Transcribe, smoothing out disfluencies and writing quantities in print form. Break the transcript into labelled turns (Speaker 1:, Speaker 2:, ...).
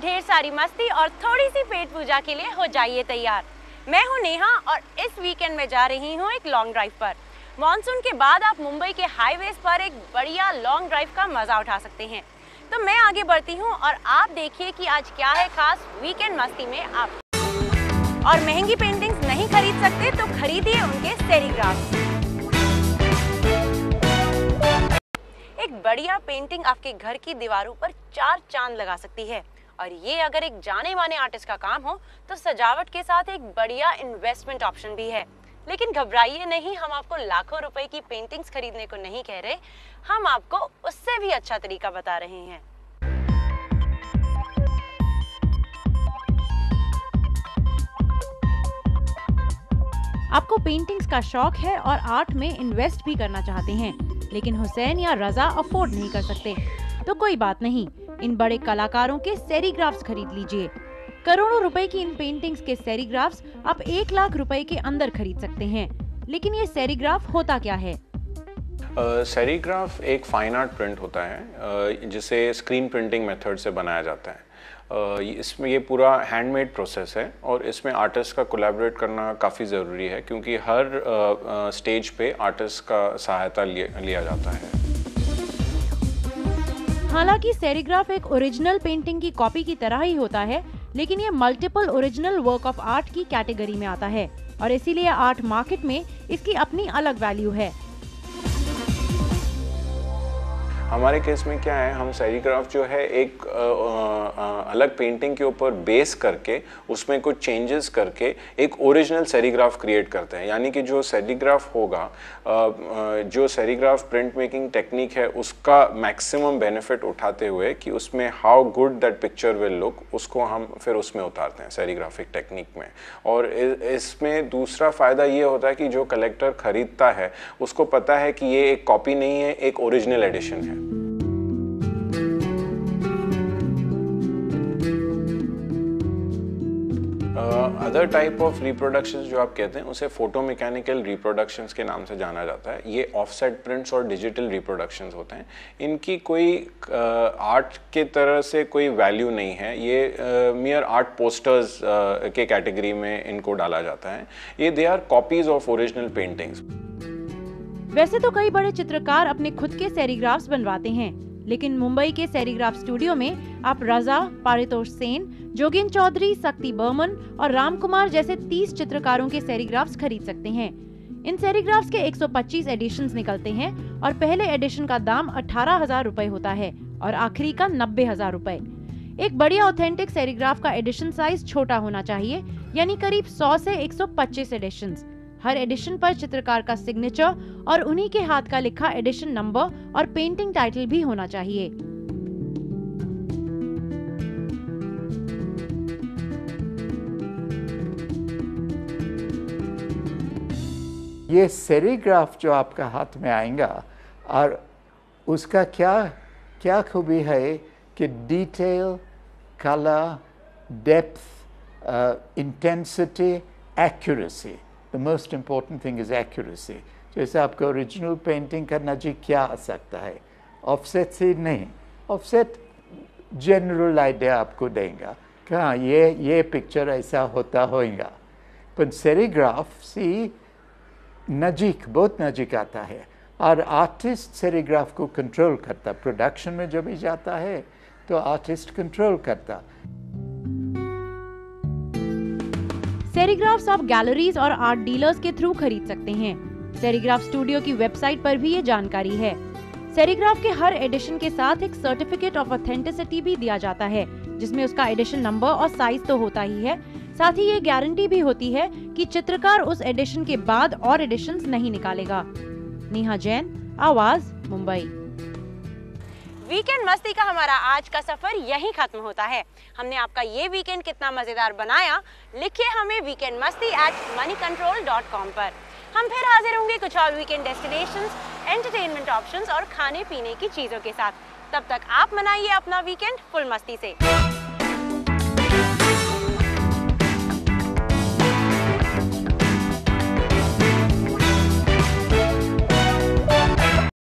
Speaker 1: ढेर सारी मस्ती और थोड़ी सी पेट पूजा के लिए हो जाइए तैयार। मैं हूं नेहा और इस वीकेंड में जा रही हूं एक लॉन्ग ड्राइव पर। मॉनसून के बाद आप मुंबई के हाईवेज पर एक बढ़िया लॉन्ग ड्राइव का मजा उठा सकते हैं। तो मैं आगे बढ़ती हूं और आप देखिए कि आज क्या है खास वीकेंड मस्ती में आप। और महंगी पेंटिंग्स नहीं खरीद सकते तो खरीदिए उनके सेरीग्राफ। एक बढ़िया पेंटिंग आपके घर की दीवारों पर 4 चांद लगा सकती है और ये अगर एक जाने माने आर्टिस्ट का काम हो तो सजावट के साथ एक बढ़िया इन्वेस्टमेंट ऑप्शन भी है। लेकिन घबराइए नहीं, हम आपको लाखों रुपए की पेंटिंग्स खरीदने को नहीं कह रहे, हम आपको उससे भी अच्छा तरीका बता रहे हैं।
Speaker 2: आपको पेंटिंग्स का शौक है और आर्ट में इन्वेस्ट भी करना चाहते हैं, लेकिन हुसैन या रजा अफोर्ड नहीं कर सकते, तो कोई बात नहीं, इन बड़े कलाकारों के सेरीग्राफ्स खरीद लीजिए। करोड़ों रुपए की इन पेंटिंग्स के सेरीग्राफ्स आप 1 लाख रुपए के अंदर खरीद सकते हैं। लेकिन ये सेरीग्राफ होता क्या है?
Speaker 3: सेरीग्राफ एक फाइन आर्ट प्रिंट होता है जिसे स्क्रीन प्रिंटिंग मेथड से बनाया जाता है। इसमें ये पूरा हैंडमेड प्रोसेस है और इसमें आर्टिस्ट का कोलैबोरेट करना काफ़ी ज़रूरी है क्योंकि हर स्टेज पे आर्टिस्ट का सहायता लिया जाता है।
Speaker 2: हालांकि सेरीग्राफ एक ओरिजिनल पेंटिंग की कॉपी की तरह ही होता है, लेकिन ये multiple original work of art की कैटेगरी में आता है और इसीलिए आर्ट मार्केट में इसकी अपनी अलग वैल्यू है।
Speaker 3: हमारे केस में क्या है, हम सेरीग्राफ जो है एक अलग पेंटिंग के ऊपर बेस करके उसमें कुछ चेंजेस करके एक ओरिजिनल सेरीग्राफ क्रिएट करते हैं। यानी कि जो सेरीग्राफ होगा, जो सेरीग्राफ प्रिंट मेकिंग टेक्निक है उसका मैक्सिमम बेनिफिट उठाते हुए कि उसमें how good that picture will look, उसको हम फिर उसमें उतारते हैं सेरीग्राफिक टेक्निक में। और इसमें दूसरा फ़ायदा ये होता है कि जो कलेक्टर ख़रीदता है उसको पता है कि ये एक कॉपी नहीं है, एक ओरिजिनल एडिशन है। अदर टाइप ऑफ रिप्रोडक्शंस जो आप कहते हैं उसे फोटो मैकेनिकल रिप्रोडक्शंस के नाम से जाना जाता है। ये ऑफसेट प्रिंट्स और डिजिटल रिप्रोडक्शंस होते हैं। इनकी कोई आर्ट के तरह से कोई वैल्यू नहीं है, ये मियर आर्ट पोस्टर्स के कैटेगरी में इनको डाला जाता है। ये they are copies of original paintings.
Speaker 2: वैसे तो कई बड़े चित्रकार अपने खुद के सेरीग्राफ्स बनवाते हैं, लेकिन मुंबई के सेरीग्राफ स्टूडियो में आप रजा, पारितोष सेन, जोगिन चौधरी, शक्ति बर्मन और राम कुमार जैसे 30 चित्रकारों के सेरीग्राफ्स खरीद सकते हैं। इन सेरीग्राफ्स के 125 एडिशंस निकलते हैं और पहले एडिशन का दाम 18,000 रुपए होता है और आखिरी का 90,000 रुपए। एक बढ़िया ऑथेंटिक सेरीग्राफ का एडिशन साइज छोटा होना चाहिए, यानी करीब 100 से 125 एडिशंस। हर एडिशन पर चित्रकार का सिग्नेचर और उन्हीं के हाथ का लिखा एडिशन नंबर और पेंटिंग टाइटल भी होना चाहिए।
Speaker 4: ये सेरीग्राफ जो आपका हाथ में आएगा और उसका क्या खूबी है कि detail, colour, depth, intensity, accuracy, the most important thing is accuracy। जैसे आपको ओरिजिनल पेंटिंग करना जी क्या आ सकता है, ऑफसेट से नहीं। ऑफसेट जनरल आइडिया आपको देगा कि हाँ ये पिक्चर ऐसा होता होगा, पर सेरीग्राफ से बहुत नज़दीक आता है और आर्टिस्ट सेरीग्राफ को कंट्रोल करता। प्रोडक्शन में जब भी जाता है तो आर्टिस्ट कंट्रोल करता।
Speaker 2: सेरीग्राफ्स आप गैलरीज और आर्ट डीलर्स के थ्रू खरीद सकते हैं। सेरीग्राफ स्टूडियो की वेबसाइट पर भी ये जानकारी है। सेरीग्राफ के हर एडिशन के साथ एक सर्टिफिकेट ऑफ ऑथेंटिसिटी भी दिया जाता है, जिसमें उसका एडिशन नंबर और साइज तो होता ही है, साथ ही ये गारंटी भी होती है कि चित्रकार उस एडिशन के बाद और एडिशंस नहीं निकालेगा। नेहा जैन, आवाज, मुंबई।
Speaker 1: वीकेंड मस्ती का हमारा आज का सफर यहीं खत्म होता है। हमने आपका ये वीकेंड कितना मजेदार बनाया, लिखिए हमें weekendmasti@moneycontrol.com पर। हम फिर हाजिर होंगे कुछ और वीकेंड डेस्टिनेशंस, एंटरटेनमेंट ऑप्शंस और खाने पीने की चीजों के साथ। तब तक आप मनाइए अपना वीकेंड फुल मस्ती से।